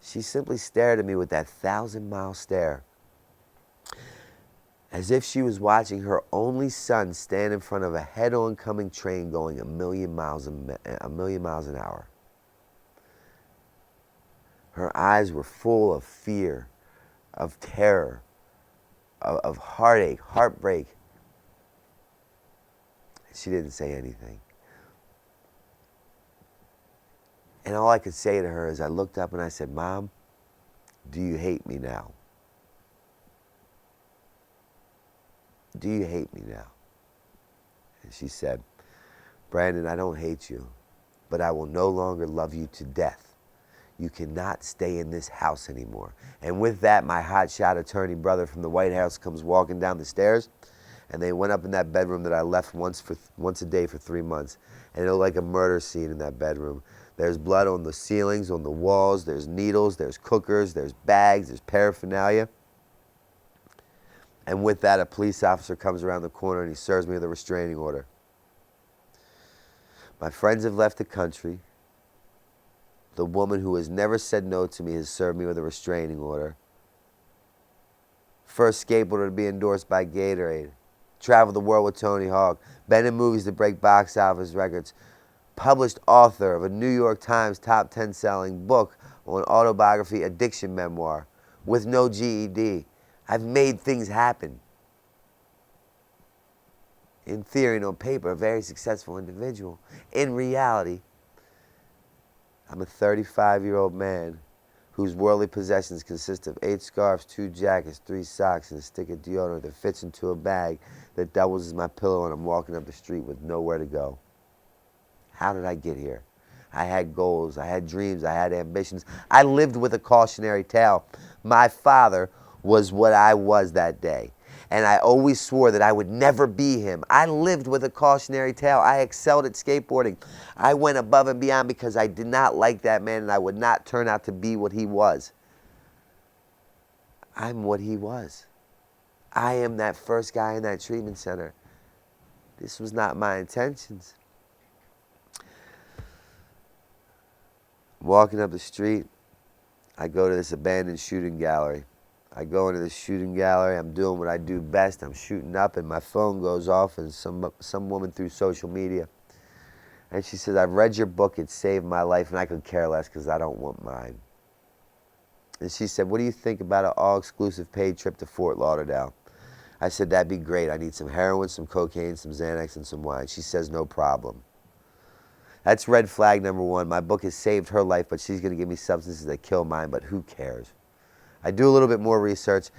She simply stared at me with that 1,000-mile stare, as if she was watching her only son stand in front of a head-on coming train going a million miles an hour. Her eyes were full of fear, of terror, of heartache, heartbreak. She didn't say anything. And all I could say to her is I looked up and I said, Mom, do you hate me now? Do you hate me now? And she said, Brandon, I don't hate you, but I will no longer love you to death. You cannot stay in this house anymore. And with that, my hotshot attorney brother from the White House comes walking down the stairs, and they went up in that bedroom that I left once a day for 3 months. And it looked like a murder scene in that bedroom. There's blood on the ceilings, on the walls, there's needles, there's cookers, there's bags, there's paraphernalia. And with that, a police officer comes around the corner and he serves me with a restraining order. My friends have left the country. The woman who has never said no to me has served me with a restraining order. First skateboarder to be endorsed by Gatorade. Traveled the world with Tony Hawk. Been in movies to break box office records. Published author of a New York Times top 10 selling book on autobiography addiction memoir with no GED. I've made things happen. In theory and on paper, a very successful individual. In reality, I'm a 35-year-old man whose worldly possessions consist of 8 scarves, 2 jackets, 3 socks, and a stick of deodorant that fits into a bag that doubles as my pillow, and I'm walking up the street with nowhere to go. How did I get here? I had goals, I had dreams, I had ambitions. I lived with a cautionary tale. My father was what I was that day, and I always swore that I would never be him. I lived with a cautionary tale. I excelled at skateboarding. I went above and beyond because I did not like that man, and I would not turn out to be what he was. I'm what he was. I am that first guy in that treatment center. This was not my intentions. Walking up the street, I go to this abandoned shooting gallery. I go into the shooting gallery, I'm doing what I do best, I'm shooting up, and my phone goes off, and some woman through social media. And she says, I've read your book, it saved my life, and I could care less because I don't want mine. And she said, what do you think about an all-exclusive paid trip to Fort Lauderdale? I said, that'd be great. I need some heroin, some cocaine, some Xanax, and some wine. She says, no problem. That's red flag number 1. My book has saved her life, but she's going to give me substances that kill mine, but who cares? I do a little bit more research.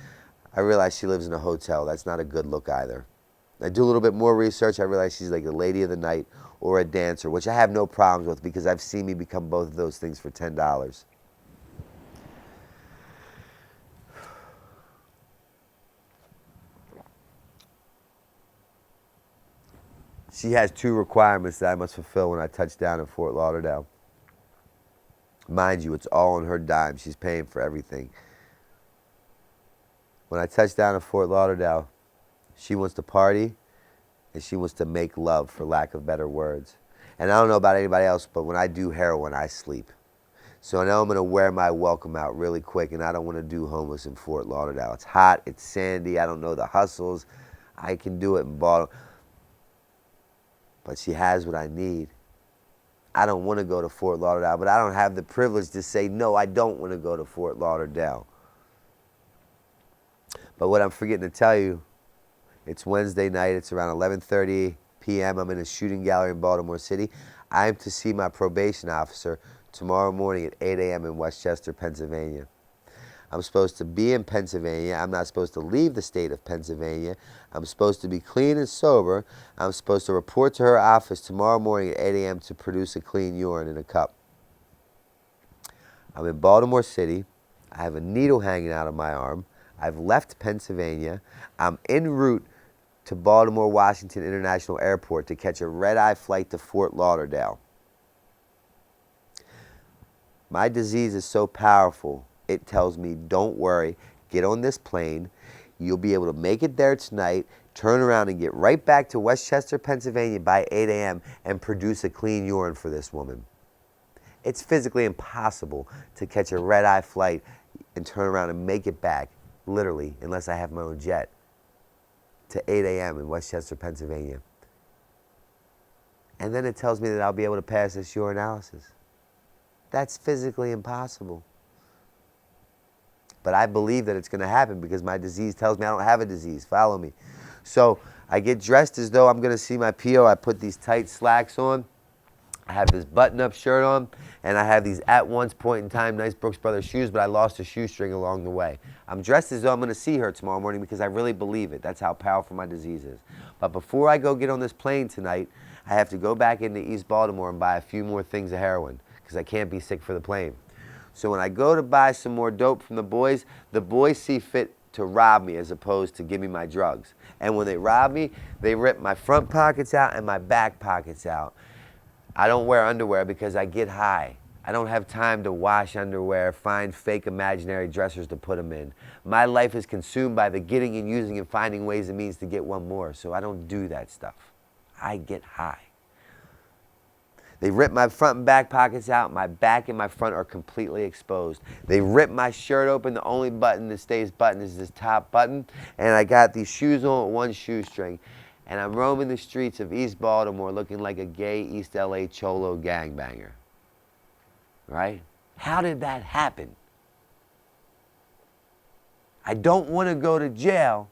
I realize she lives in a hotel. That's not a good look either. I do a little bit more research. I realize she's like a lady of the night or a dancer, which I have no problems with because I've seen me become both of those things for $10. She has 2 requirements that I must fulfill when I touch down in Fort Lauderdale. Mind you, it's all on her dime. She's paying for everything. When I touch down in Fort Lauderdale, she wants to party and she wants to make love, for lack of better words. And I don't know about anybody else, but when I do heroin, I sleep. So I know I'm going to wear my welcome out really quick, and I don't want to do homeless in Fort Lauderdale. It's hot, it's sandy, I don't know the hustles. I can do it in Baltimore. But she has what I need. I don't want to go to Fort Lauderdale, but I don't have the privilege to say, no, I don't want to go to Fort Lauderdale. But what I'm forgetting to tell you, it's Wednesday night, it's around 11:30 p.m. I'm in a shooting gallery in Baltimore City. I am to see my probation officer tomorrow morning at 8 a.m. in Westchester, Pennsylvania. I'm supposed to be in Pennsylvania. I'm not supposed to leave the state of Pennsylvania. I'm supposed to be clean and sober. I'm supposed to report to her office tomorrow morning at 8 a.m. to produce a clean urine in a cup. I'm in Baltimore City. I have a needle hanging out of my arm. I've left Pennsylvania. I'm en route to Baltimore Washington International Airport to catch a red-eye flight to Fort Lauderdale. My disease is so powerful, it tells me, don't worry, get on this plane. You'll be able to make it there tonight. turn around and get right back to Westchester, Pennsylvania by 8 a.m. and produce a clean urine for this woman. It's physically impossible to catch a red-eye flight and turn around and make it back, literally, unless I have my own jet, to 8 a.m. in Westchester, Pennsylvania. And then it tells me that I'll be able to pass this urinalysis. That's physically impossible. But I believe that it's going to happen because my disease tells me I don't have a disease. Follow me. So I get dressed as though I'm going to see my PO. I put these tight slacks on. I have this button-up shirt on, and I have these at once point in time nice Brooks Brothers shoes, but I lost a shoestring along the way. I'm dressed as though I'm going to see her tomorrow morning because I really believe it. That's how powerful my disease is. But before I go get on this plane tonight, I have to go back into East Baltimore and buy a few more things of heroin because I can't be sick for the plane. So when I go to buy some more dope from the boys see fit to rob me as opposed to give me my drugs. And when they rob me, they rip my front pockets out and my back pockets out. I don't wear underwear because I get high. I don't have time to wash underwear, find fake imaginary dressers to put them in. My life is consumed by the getting and using and finding ways and means to get one more, so I don't do that stuff. I get high. They rip my front and back pockets out. My back and my front are completely exposed. They rip my shirt open. The only button that stays buttoned is this top button. And I got these shoes on with one shoestring. And I'm roaming the streets of East Baltimore looking like a gay East LA cholo gangbanger. Right? How did that happen? I don't want to go to jail.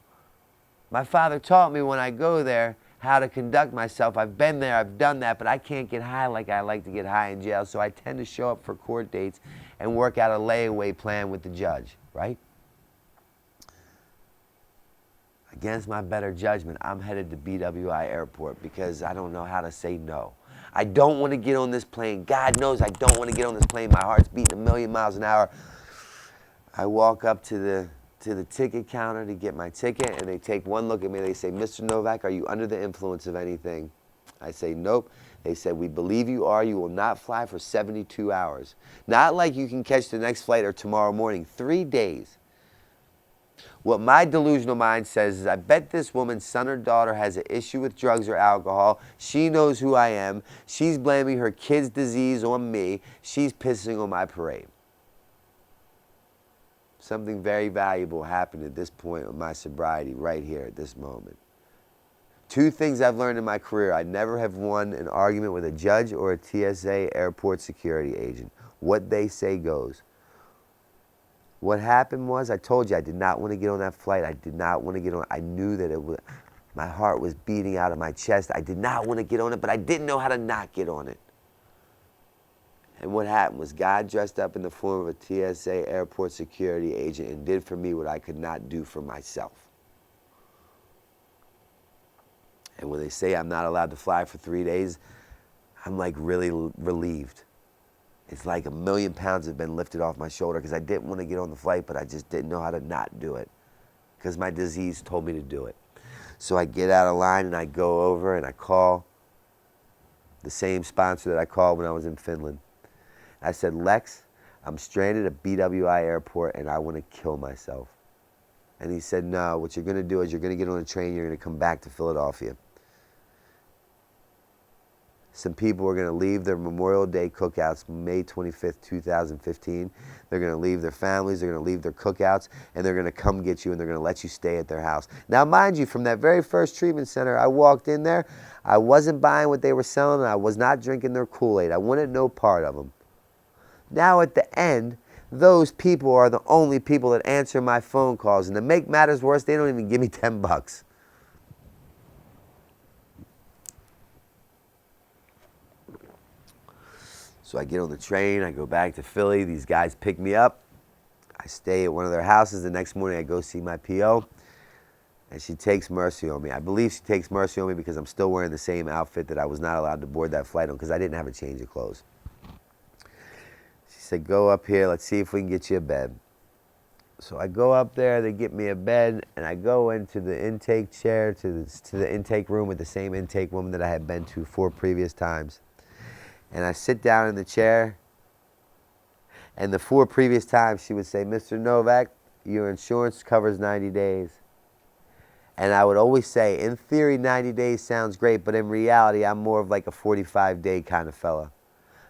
My father taught me when I go there how to conduct myself. I've been there, I've done that, but I can't get high like I like to get high in jail, so I tend to show up for court dates and work out a layaway plan with the judge, right? Against my better judgment, I'm headed to BWI Airport because I don't know how to say no. I don't want to get on this plane. God knows I don't want to get on this plane. My heart's beating 1,000,000 miles an hour. I walk up to the ticket counter to get my ticket, and they take one look at me. They say, "Mr. Novak, are you under the influence of anything?" I say, "Nope." They said, "We believe you are. You will not fly for 72 hours. Not like you can catch the next flight or tomorrow morning. 3 days. What my delusional mind says is, I bet this woman's son or daughter has an issue with drugs or alcohol. She knows who I am. She's blaming her kid's disease on me. She's pissing on my parade." Something very valuable happened at this point of my sobriety right here at this moment. 2 things I've learned in my career. I never have won an argument with a judge or a TSA airport security agent. What they say goes. What happened was, I told you I did not want to get on that flight. I did not want to get on it. I knew that my heart was beating out of my chest. I did not want to get on it, but I didn't know how to not get on it. And what happened was God dressed up in the form of a TSA airport security agent and did for me what I could not do for myself. And when they say I'm not allowed to fly for 3 days, I'm like really relieved. It's like 1,000,000 pounds have been lifted off my shoulder because I didn't want to get on the flight, but I just didn't know how to not do it because my disease told me to do it. So I get out of line and I go over and I call the same sponsor that I called when I was in Finland. I said, "Lex, I'm stranded at BWI Airport and I want to kill myself." And he said, "No, what you're going to do is you're going to get on a train, you're going to come back to Philadelphia. Some people are going to leave their Memorial Day cookouts May 25th, 2015. They're going to leave their families, they're going to leave their cookouts, and they're going to come get you and they're going to let you stay at their house." Now, mind you, from that very first treatment center, I walked in there, I wasn't buying what they were selling, and I was not drinking their Kool-Aid. I wanted no part of them. Now at the end, those people are the only people that answer my phone calls. And to make matters worse, they don't even give me $10. So I get on the train, I go back to Philly. These guys pick me up. I stay at one of their houses. The next morning I go see my PO. And she takes mercy on me. I believe she takes mercy on me because I'm still wearing the same outfit that I was not allowed to board that flight on because I didn't have a change of clothes. She said, "Go up here, let's see if we can get you a bed." So I go up there, they get me a bed, and I go into the intake chair, to the intake room with the same intake woman that I had been to 4 previous times. And I sit down in the chair, and the 4 previous times she would say, "Mr. Novak, your insurance covers 90 days. And I would always say, in theory, 90 days sounds great, but in reality, I'm more of like a 45-day kind of fella.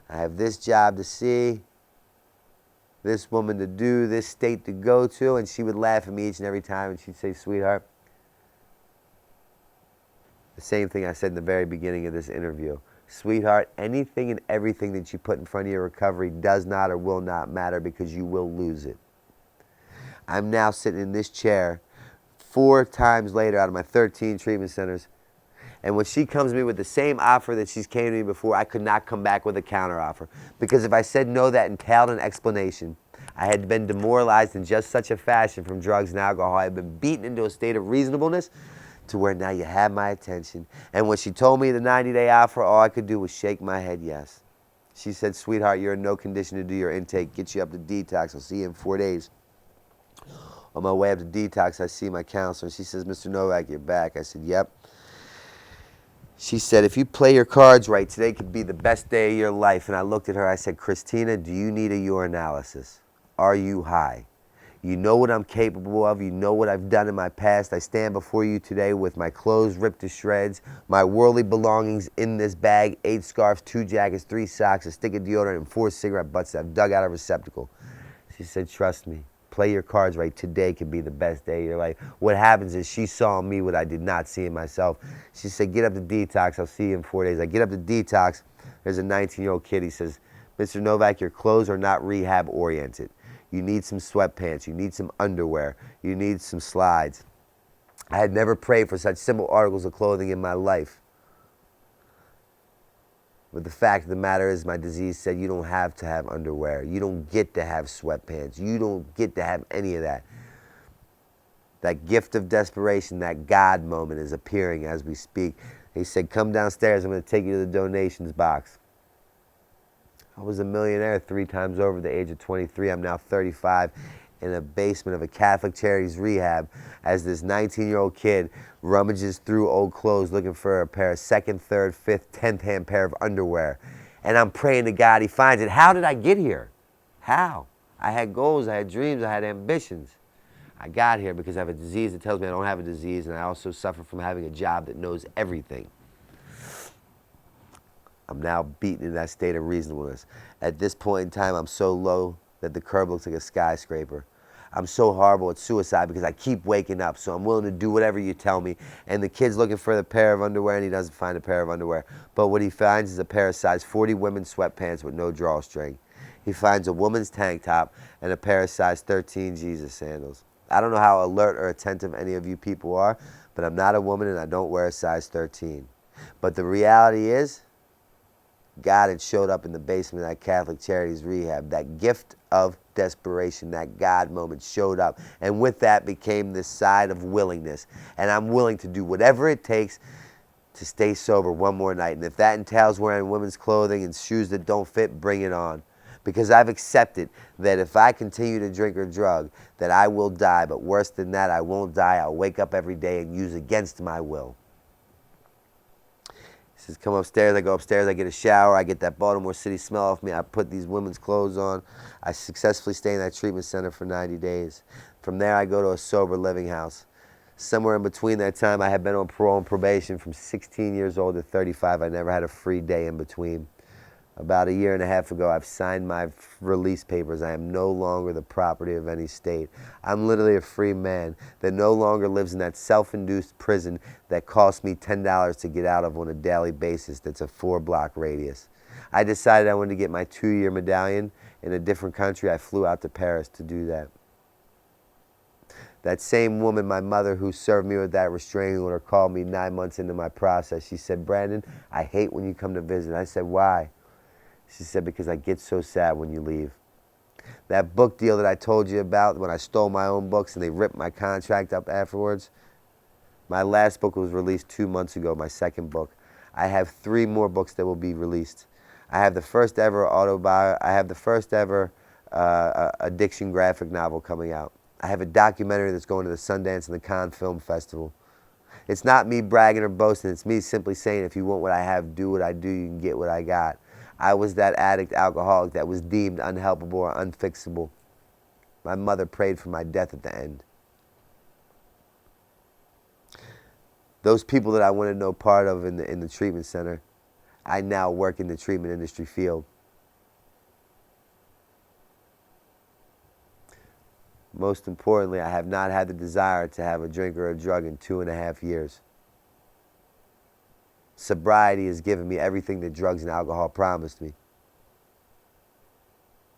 I have this job to see, this woman to do, this state to go to, and she would laugh at me each and every time, and she'd say, sweetheart, the same thing I said in the very beginning of this interview. Sweetheart, anything and everything that you put in front of your recovery does not or will not matter because you will lose it. I'm now sitting in this chair 4 times later out of my 13 treatment centers, and when she comes to me with the same offer that she's came to me before, I could not come back with a counter offer. Because if I said no, that entailed an explanation. I had been demoralized in just such a fashion from drugs and alcohol. I had been beaten into a state of reasonableness to where now you have my attention. And when she told me the 90-day offer, all I could do was shake my head yes. She said, sweetheart, you're in no condition to do your intake. Get you up to detox. I'll see you in 4 days. On my way up to detox, I see my counselor. She says, Mr. Novak, you're back. I said, yep. She said, if you play your cards right, today could be the best day of your life. And I looked at her, I said, Christina, do you need a urinalysis? Are you high? You know what I'm capable of. You know what I've done in my past. I stand before you today with my clothes ripped to shreds, my worldly belongings in this bag, 8 scarves, 2 jackets, 3 socks, a stick of deodorant, and 4 cigarette butts that I've dug out of a receptacle. She said, trust me. Play your cards right. Today could be the best day of your life. What happens is she saw in me what I did not see in myself. She said, get up to detox. I'll see you in 4 days. I get up to detox. There's a 19-year-old kid. He says, Mr. Novak, your clothes are not rehab oriented. You need some sweatpants. You need some underwear. You need some slides. I had never prayed for such simple articles of clothing in my life. But the fact of the matter is my disease said you don't have to have underwear. You don't get to have sweatpants. You don't get to have any of that. That gift of desperation, that God moment is appearing as we speak. He said, come downstairs. I'm going to take you to the donations box. I was a millionaire 3 times over at the age of 23. I'm now 35 in a basement of a Catholic Charities rehab as this 19-year-old kid rummages through old clothes looking for a pair of 2nd, 3rd, 5th, 10th hand pair of underwear. And I'm praying to God he finds it. How did I get here? How? I had goals, I had dreams, I had ambitions. I got here because I have a disease that tells me I don't have a disease, and I also suffer from having a job that knows everything. I'm now beaten in that state of reasonableness. At this point in time, I'm so low that the curb looks like a skyscraper. I'm so horrible at suicide because I keep waking up, so I'm willing to do whatever you tell me. And the kid's looking for the pair of underwear, and he doesn't find a pair of underwear. But what he finds is a pair of size 40 women's sweatpants with no drawstring. He finds a woman's tank top and a pair of size 13 Jesus sandals. I don't know how alert or attentive any of you people are, but I'm not a woman and I don't wear a size 13. But the reality is, God had showed up in the basement of that Catholic Charities rehab. That gift of desperation, that God moment showed up. And with that became this side of willingness. And I'm willing to do whatever it takes to stay sober one more night. And if that entails wearing women's clothing and shoes that don't fit, bring it on. Because I've accepted that if I continue to drink or drug, that I will die. But worse than that, I won't die. I'll wake up every day and use against my will. He says, come upstairs. I go upstairs. I get a shower. I get that Baltimore City smell off me. I put these women's clothes on. I successfully stay in that treatment center for 90 days. From there, I go to a sober living house. Somewhere in between that time, I had been on parole and probation from 16 years old to 35. I never had a free day in between. About a year and a half ago, I've signed my release papers. I am no longer the property of any state. I'm literally a free man that no longer lives in that self-induced prison that costs me $10 to get out of on a daily basis that's a 4-block radius. I decided I wanted to get my 2-year medallion in a different country. I flew out to Paris to do that. That same woman, my mother, who served me with that restraining order, called me 9 months into my process. She said, Brandon, I hate when you come to visit. I said, why? She said, because I get so sad when you leave. That book deal that I told you about when I stole my own books and they ripped my contract up afterwards, my last book was released 2 months ago, my second book. I have 3 more books that will be released. I have the first ever addiction graphic novel coming out. I have a documentary that's going to the Sundance and the Cannes Film Festival. It's not me bragging or boasting. It's me simply saying, if you want what I have, do what I do, you can get what I got. I was that addict, alcoholic that was deemed unhelpable or unfixable. My mother prayed for my death at the end. Those people that I wanted no part of in the treatment center, I now work in the treatment industry field. Most importantly, I have not had the desire to have a drink or a drug in 2.5 years. Sobriety has given me everything that drugs and alcohol promised me.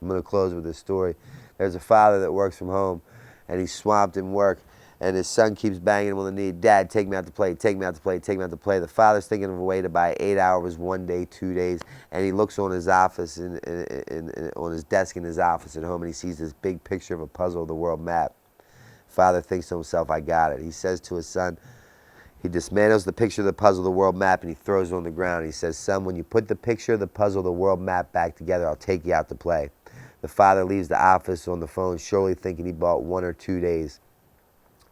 I'm going to close with this story. There's a father that works from home, and he's swamped in work, and his son keeps banging him on the knee. Dad, take me out to play, take me out to play, take me out to play. The father's thinking of a way to buy 8 hours, 1 day, 2 days, and he looks on his office, on his desk in his office at home, and he sees this big picture of a puzzle of the world map. Father thinks to himself, I got it. He says to his son, he dismantles the picture of the puzzle of the world map, and he throws it on the ground. He says, son, when you put the picture of the puzzle of the world map back together, I'll take you out to play. The father leaves the office on the phone, surely thinking he bought 1 or 2 days.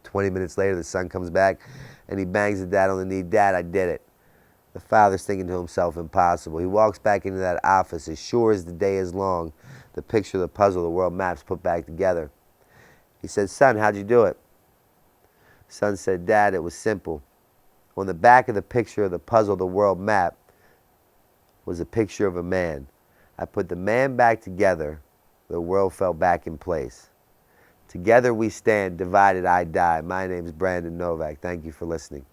20 minutes later, the son comes back, and he bangs the dad on the knee. Dad, I did it. The father's thinking to himself, impossible. He walks back into that office. As sure as the day is long, the picture of the puzzle, the world map's put back together. He said, son, how'd you do it? Son said, Dad, it was simple. On the back of the picture of the puzzle, the world map, was a picture of a man. I put the man back together. The world fell back in place. Together we stand, divided I die. My name's Brandon Novak. Thank you for listening.